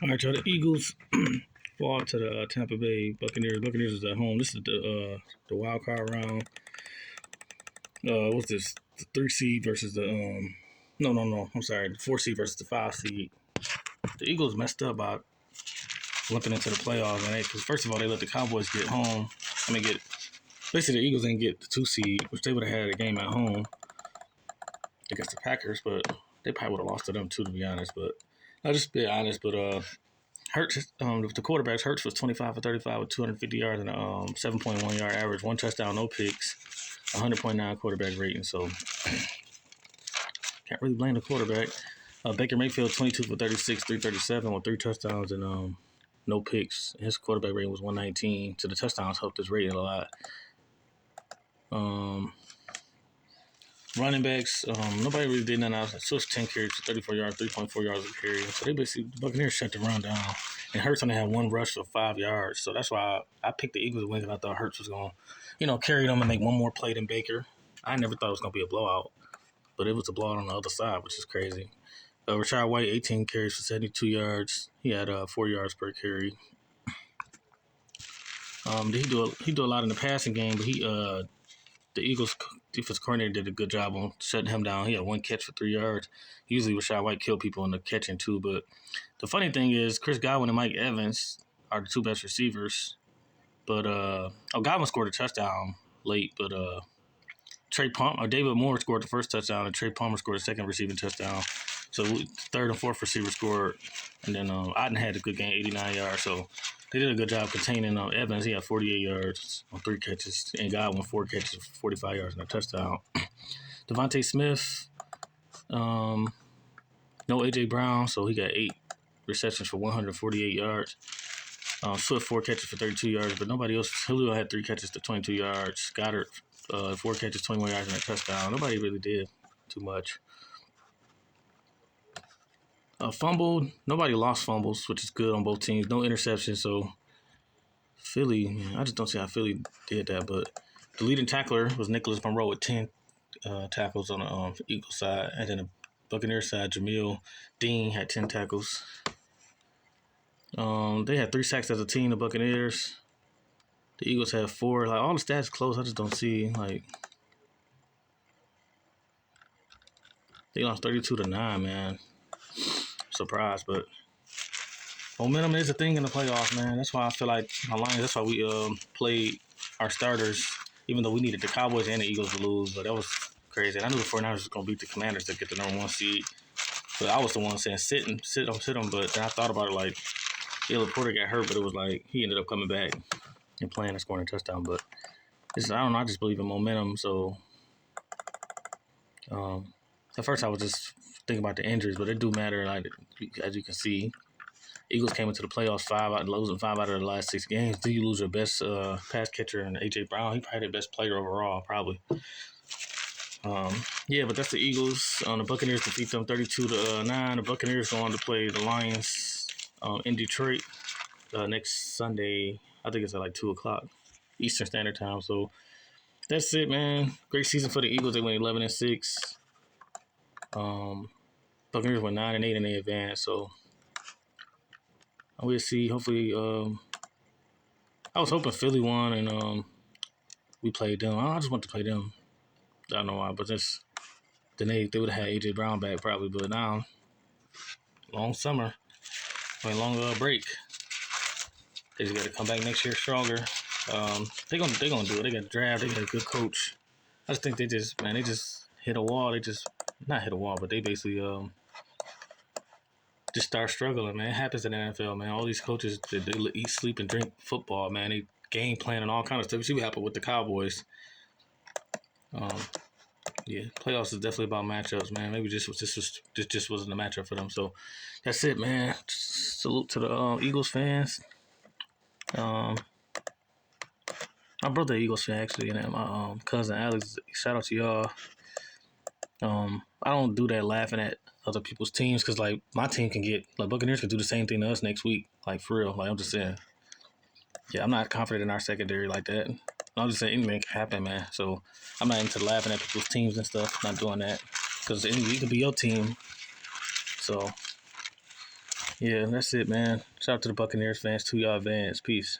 All right, y'all. The Eagles fall to the Tampa Bay Buccaneers. Buccaneers is at home. This is the wild card round. What's this? The 3 seed versus the no. I'm sorry. The 4 seed versus the 5 seed. The Eagles messed up by limping into the playoffs, man. Because first of all, they let the Cowboys get home. Get basically the Eagles didn't get the 2 seed, which they would have had a game at home against the Packers, but they probably would have lost to them too, to be honest. But I'll just be honest. But Hurts, the quarterbacks, Hurts was 25 for 35 with 250 yards and a 7.1 yard average, 1 touchdown, no picks, 100.9 quarterback rating. So can't really blame the quarterback. Baker Mayfield, 22 for 36, 337 with 3 touchdowns and no picks. His quarterback rating was 119. So the touchdowns helped his rating a lot. Running backs, nobody really did nothing else. Swift 10 carries for 34 yards, 3.4 yards a carry. So they basically, the Buccaneers shut the run down. And Hurts only had one rush for 5 yards. So that's why I picked the Eagles to win because I thought Hurts was going to, carry them and make one more play than Baker. I never thought it was going to be a blowout. But it was a blowout on the other side, which is crazy. Rashad White, 18 carries for 72 yards. He had 4 yards per carry. He do a lot in the passing game, but the Eagles defense coordinator did a good job on shutting him down. He had 1 catch for 3 yards. Usually Rashad White killed people in the catching too. But the funny thing is Chris Godwin and Mike Evans are the 2 best receivers. But Godwin scored a touchdown late, but David Moore scored the first touchdown, and Trey Palmer scored the second receiving touchdown. So third and fourth receiver scored, and then Otten had a good game, 89 yards. So they did a good job containing Evans. He had 48 yards on 3 catches, and Godwin 4 catches, 45 yards and a touchdown. Devontae Smith, no A.J. Brown, so he got 8 receptions for 148 yards. Swift 4 catches for 32 yards, but nobody else. Julio had 3 catches to 22 yards. Goddard 4 catches, 21 yards and a touchdown. Nobody really did too much. Fumbled. Nobody lost fumbles, which is good on both teams. No interceptions. So Philly, man, I just don't see how Philly did that. But the leading tackler was Nicholas Monroe with 10 tackles on the Eagles side, and then the Buccaneers side, Jamil Dean had 10 tackles. They had 3 sacks as a team. The Buccaneers. The Eagles had 4. Like all the stats close. I just don't see they lost 32-9, man. Surprised, but momentum is a thing in the playoffs, man. That's why I feel like my Lions. That's why we played our starters, even though we needed the Cowboys and the Eagles to lose. But that was crazy. And I knew the 49ers was gonna beat the Commanders to get the number 1 seed. But I was the one saying sit them. But then I thought about it like, Porter got hurt, but it was like he ended up coming back and playing and scoring a touchdown. But I don't know. I just believe in momentum. So at first I was just thinking about the injuries, but it do matter. Like as you can see, Eagles came into the playoffs losing 5 out of the last 6 games. Do you lose your best pass catcher and A.J. Brown? He probably the best player overall, probably. But that's the Eagles. The Buccaneers defeat them 32-9. The Buccaneers go on to play the Lions in Detroit next Sunday. I think it's at like 2:00 Eastern Standard Time. So that's it, man. Great season for the Eagles. They went 11-6. Buccaneers went 9-8 and they advanced. So we'll see. Hopefully, I was hoping Philly won and we played them. I just want to play them. I don't know why, but then they would have had A.J. Brown back probably. But now, long summer, long break. They just got to come back next year stronger. They're gonna do it. They got a draft. They got a good coach. I just think they just hit a wall. They just not hit a wall, but they basically just start struggling, man. It happens in the NFL, man. All these coaches, they eat, sleep, and drink football, man. They game plan and all kind of stuff. You see what happened with the Cowboys. Playoffs is definitely about matchups, man. Maybe this just wasn't a matchup for them. So that's it, man. Salute to the Eagles fans. My brother Eagles fan actually, and my cousin Alex. Shout out to y'all. I don't do that laughing at other people's teams because like my team can get like Buccaneers can do the same thing to us next week. Like for real. Like I'm just saying. Yeah, I'm not confident in our secondary like that. I'm just saying anything can happen, man. So I'm not into laughing at people's teams and stuff. Not doing that because it could be your team. So Yeah, that's it, man. Shout out to the Buccaneers fans. 2 y'all advance. Peace.